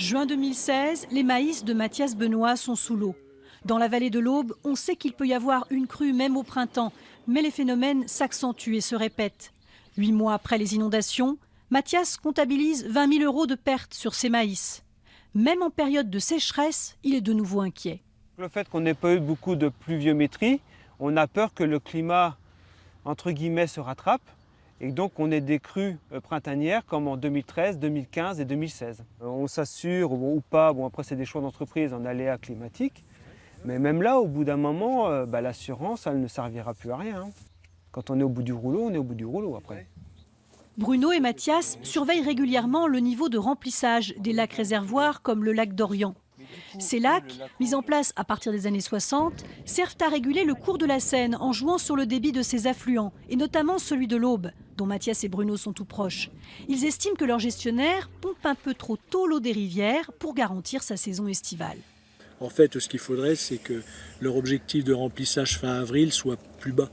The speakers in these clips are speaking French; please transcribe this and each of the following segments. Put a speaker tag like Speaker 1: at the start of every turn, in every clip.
Speaker 1: Juin 2016, les maïs de Mathias Benoît sont sous l'eau. Dans la vallée de l'Aube, on sait qu'il peut y avoir une crue même au printemps, mais les phénomènes s'accentuent et se répètent. 8 mois après les inondations, Mathias comptabilise 20 000 € de pertes sur ses maïs. Même en période de sécheresse, il est de nouveau inquiet.
Speaker 2: Le fait qu'on n'ait pas eu beaucoup de pluviométrie, on a peur que le climat, entre guillemets, se rattrape et donc on ait des crues printanières comme en 2013, 2015 et 2016. On s'assure ou pas, après c'est des choix d'entreprise en aléas climatiques, mais même là, au bout d'un moment, l'assurance, elle ne servira plus à rien. Quand on est au bout du rouleau, on est au bout du rouleau après.
Speaker 1: Bruno et Mathias surveillent régulièrement le niveau de remplissage des lacs réservoirs comme le lac d'Orient. Ces lacs, mis en place à partir des années 60, servent à réguler le cours de la Seine en jouant sur le débit de ses affluents, et notamment celui de l'Aube, dont Mathias et Bruno sont tout proches. Ils estiment que leur gestionnaire pompe un peu trop tôt l'eau des rivières pour garantir sa saison estivale.
Speaker 3: En fait, ce qu'il faudrait, c'est que leur objectif de remplissage fin avril soit plus bas.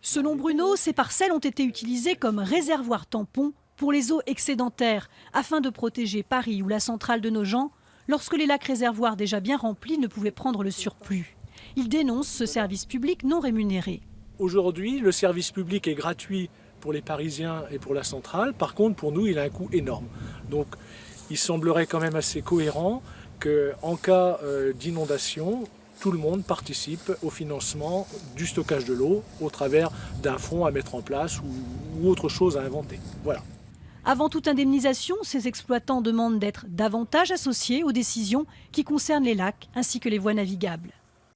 Speaker 1: Selon Bruno, ces parcelles ont été utilisées comme réservoirs tampons pour les eaux excédentaires, afin de protéger Paris ou la centrale de Nogent, lorsque les lacs réservoirs déjà bien remplis ne pouvaient prendre le surplus. Il dénonce ce service public non rémunéré.
Speaker 3: Aujourd'hui, le service public est gratuit pour les Parisiens et pour la centrale. Par contre, pour nous, il a un coût énorme. Donc, il semblerait quand même assez cohérent qu'en cas d'inondation, tout le monde participe au financement du stockage de l'eau au travers d'un fonds à mettre en place ou autre chose à inventer. Voilà.
Speaker 1: Avant toute indemnisation, ces exploitants demandent d'être davantage associés aux décisions qui concernent les lacs ainsi que les voies navigables.